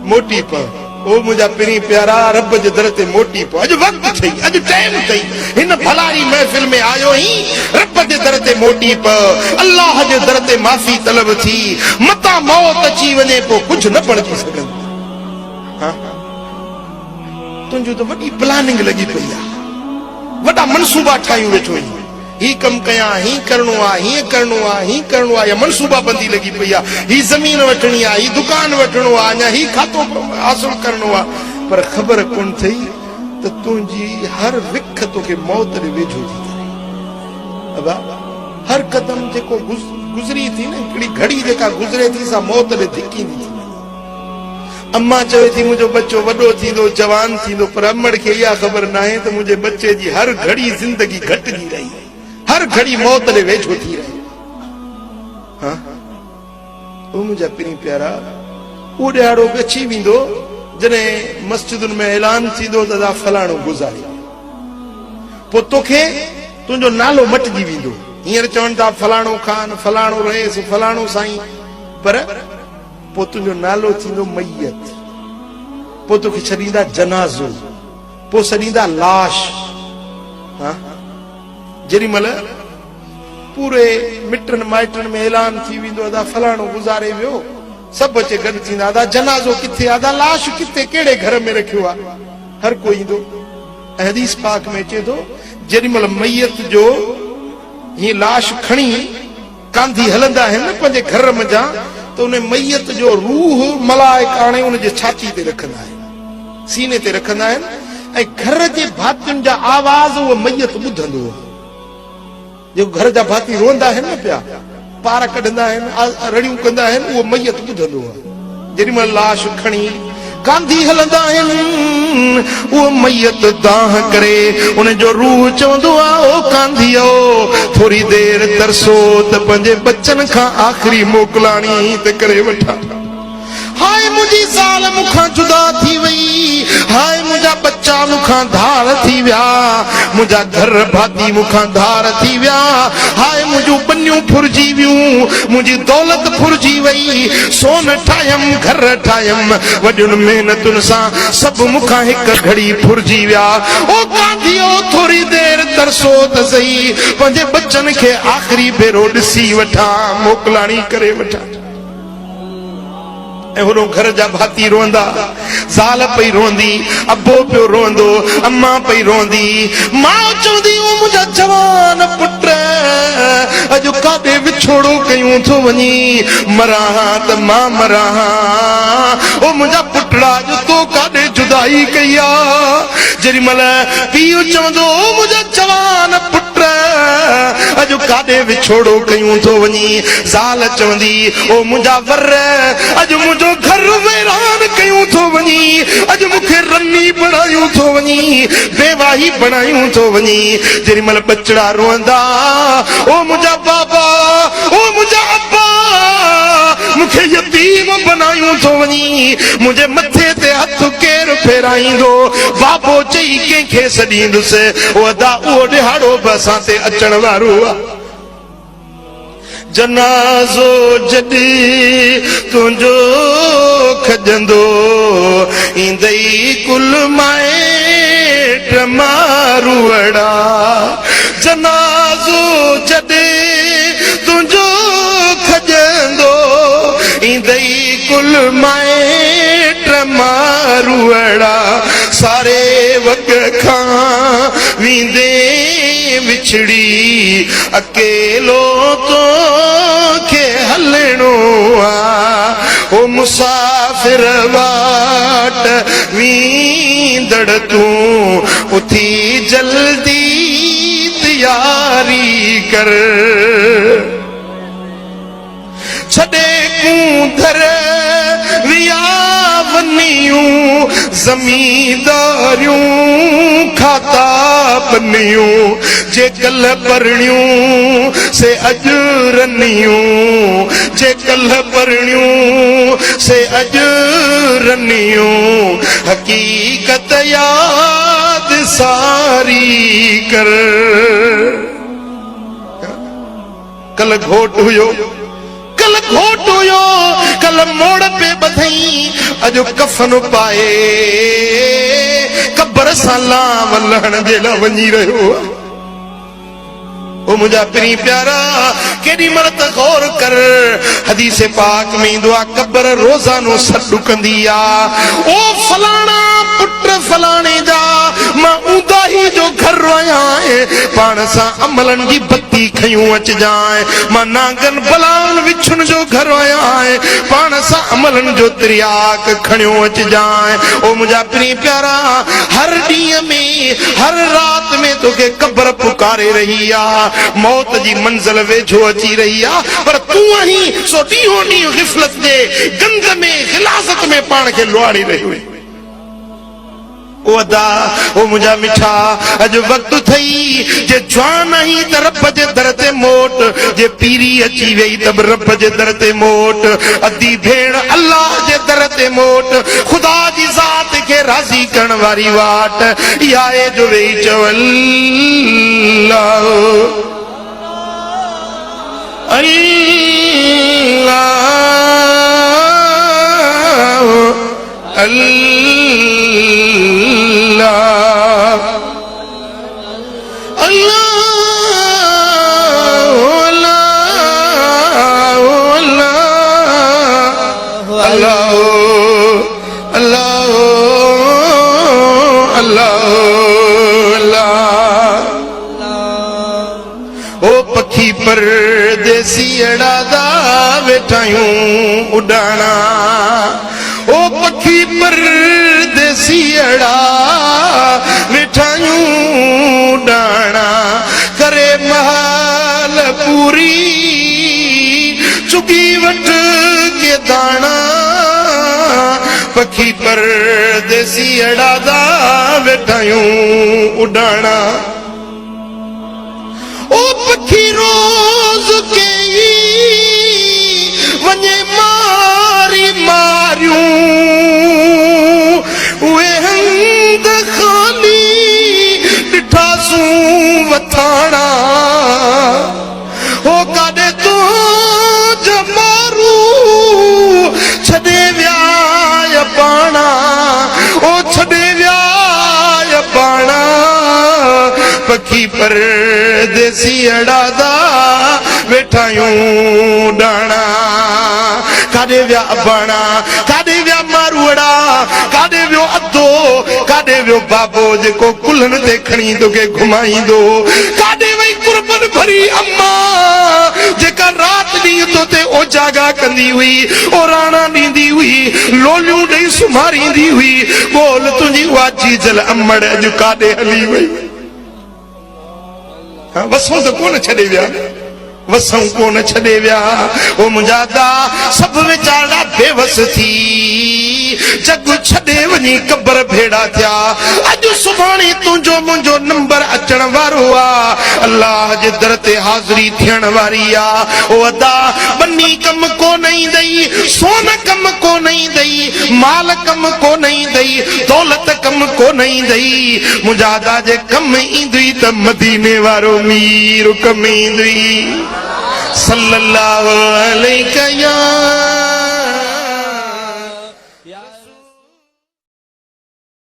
मोटी प ओ मुझा पिरी प्यारा रब जे दर ते मोटी प अज वक्त थई अज टाइम थई इन भलारी महफिल में आयो ही रब जे दर ते मोटी प अल्लाह जे दर ते माफी तलब थी मता मौत अची वने पो कुछ न बणजी सघंदी। हां तुंजो तो वडी प्लानिंग लगी पई आ वडा मनसूबा ठायूं वेठो ही ही कम कया ही करनो आ ही करनो आ ही करनो आ या मनसूबा बंदी लगी पई आ ही जमीन वठणी आ ही दुकान वठणो आ या ही खातो हासिल करनो आ पर खबर कोन थई त तुंजी हर विख तोके मौत रे वेझो थी करे। अबा हर कदम जेको गुजरी थी न हिकड़ी घड़ी जेका गुजरे थी सा मौत रे धिकींदी थी। अम्मा चवे थी मुझो बच्चो वडो थींदो जवान थींदो पर अमड़ के या खबर नाहे त मुझे बच्चे जी हर घड़ी जिंदगी घटजी रही हर घड़ी मौत रे वेझो थी रही। हाँ ओ मुझा पिनी प्यारा ओ ॾियारो अची वेंदो जॾहिं मस्जिदुनि में ऐलान थींदो त दा फलाणो गुज़ारे पो तोखे तुंहिंजो नालो मटिजी वेंदो। हींअर चवनि था फलाणो खान फलाणो रहीस फलाणो साईं पर पो तुंहिंजो नालो थींदो मैयत पो तोखे छॾींदा जनाज़ो पो छॾींदा लाश। हाँ जेॾी महिल पूरे मिटनि माइटनि में ऐलान थी वेंदो अदा फलाणो गुज़ारे वियो सभु अचे गॾु थींदा अदा जनाज़ो किथे अदा लाश किथे कहिड़े घर में रखियो आहे हर कोई ईंदो। हदीस पाक में अचे थो जेॾी महिल मैयत जो हीअ लाश खणी कांधी हलंदा आहिनि पंहिंजे घर मंझां तो उन मैयत जो रूह मलाइक आणे उनजे छाती ते रखंदा आहिनि सीने ते रखंदा आहिनि ऐं घर जे भातियुनि जा आवाज़ उहो मैयत ॿुधंदो आहे। जेको घर जा भाती रोंदा आहिनि न पिया पार कढंदा आहिनि रड़ियूं कंदा आहिनि उहो मैयत ॿुधंदो आहे। जेॾी महिल लाश खणी कांधी हलंदा आहिनि उहो मैयत दाह करे उनजो रूह चवंदो आहे ओ कांधियो थोरी देर तरसो त पंहिंजे बच्चनि खां आख़िरी मोकलाणी त करे वठां। हाय मुंहिंजी ज़ाल मूंखां जुदा थी वई हाय मुंहिंजा बच्चा मूंखां धार थी विया मुंहिंजा घर भाती मूंखां धार थी विया हाय मुंहिंजूं बनियूं फुरजी वियूं मुंहिंजी दौलत फुरजी वई सोन ठाहियमि घर ठाहियमि वॾियुनि महिनतुनि सां सभु मूंखां हिकु घड़ी फुरजी विया। ओ कांधियो थोरी देर तरसो त सही पंहिंजे बच्चनि खे आख़िरी भेरो ॾिसी वठां मोकलाणी करे वठां। होड़ो घर जा भाती रोंदा ज़ाल पई रोंदी अबो पियो रोंदो अम्मा पई रोंदी मां चवंदी ओ मुंहिंजा जवान पुट अॼु काॾे विछोड़ो कयूं थो वञी मरां त मां मरां ओ मुंहिंजा पुटड़ा अॼु तो काॾे जुदाई कई आहे। जेॾी महिल पीउ चवंदो ओ मुंहिंजा जवान पुट अॼु काॾे विछोड़ो कयूं थो वञी ज़ाल चवंदी ओ मुंहिंजा वर अॼु मुंहिंजो घर वैरान कयूं थो वञी अॼु मूंखे रनी बणायूं थो वञी बेवाही बणायूं थो वञी। जेॾी महिल बचड़ा रोंदा ओ मुंहिंजा बाबा ओ मुंहिंजा अब्बा मूंखे यतीम बनायूं थो वञी मुंहिंजे मथे ते हथ केरु फेराईंदो बाबो चई कंहिंखे सॾींदुसि अदा उहो ॾिहाड़ो बि असां ते अचण वारो आहे। जनाज़ो जॾहिं तुंहिंजो खजंदो ईंदई कुल माइट मारूअड़ा जनाज़ो जॾहिं तुंहिंजो खजंदो ईंदई कुल माइट मारूअड़ा सारे वग खां वींदे विछड़ी अकेलो तो के हलणो आ ओ मुसाफिर वाट वींदड़ तूं उथी जल्दी तैयारी कर छॾे कूंदर विया वनियूं ज़मींदारियूं खाता बनियूं जे कल परणियूं से अॼु रनियूं जे कल परणियूं से अॼु रनियूं हकीकत याद सारी कर। कल घोट हुयो कल मोड़ पे बधई अजो कफन पाए कब्र सां लाम लहण जे लाइ वञी रहियो आहे। ओ मुझा प्री प्यारा केडी मर त गौर कर हदीस पाक में इंदो आ कब्र रोजानो सॾु कंदी आ ओ फलाना पुत्र फलाने जा मां ऊंदा ही जो घर आया है पाण सां अमलन जी बत्ती खयूं अच जाए मां नांगन बलान विछुन जो घर आया है पाण सां अमलन जो त्रियाक खणियो अच जाए। ओ मुझा प्री प्यारा हर ॾींहं में हर रात में तोखे कब्र पुकारे रही आ मौत जी मंजिल वेझो अची रही आ पर तू ही सो ॾींहों ॾींहुं ग़िफ़लत जे गंद में गिलासत में पाण खे लुआड़ी रहियो है। ओ अदा ओ मुझा मिठा अज वक्त थई जे जवान ही त रब जे दर ते मोट जे पीरी अची वई तब रब जे दर ते मोट अदी भेण अल्लाह जे दर ते मोट खुदा जी ज़ात के राज़ी करण वारी वाट इहा आहे जो वेही चओ अल्लाह अल्लाह परदेसी अड़ादा वेठायूं उड़ाना ओ पखी परदेसी अड़ा वेठायूं उड़ाना करे महल पूरी चुगी वट के दाना पखी परदेसी अड़ादा वेठायूं उड़ाना ओ पखी रोज के वने मारी मारियूं उहे हंद खाली ॾिठासूं वथाणा ओ काॾे तो जमारू छॾे विया पाणा ओ छॾे विया पाणा पखी परदेसी अड़ादा वेठायूं डाणा काॾे विया बाणा काॾे विया मारूअड़ा काॾे वियो अधो काॾे वियो बाबो जेको कुल्हनि ते खणी तोखे घुमाईंदो काॾे वई कुर्बन भरी अम्मा जेका राति ॾींहुं तोते ओजागा कंदी हुई ओराणा ॾींदी हुई लोलियूं ॾेई सुम्हारींदी हुई बोल तुंहिंजी उहा चीजल अमड़ अॼु काॾे हली वई। वसों तो कोन छॾे विया वसों कोन छॾे विया ओ मुंहिंजा दा सभु वीचारा बेवस थी जग छॾे वञी कब्र भेड़ा थिया अॼु सुभाणे तुंहिंजो मुंहिंजो नंबर अचण वारो आहे अल्लाह जे दर ते हाज़िरी थियण वारी आहे। ओ अदा बन्नी कम कोन ईंदई सोन कम कोन ईंदई माल कम कोन ईंदई दौलत कम कोन ईंदई मुंहिंजा दा जे कम ईंदई त मदीने वारो मीर कम ईंदई सल्लल्लाहु अलैहि या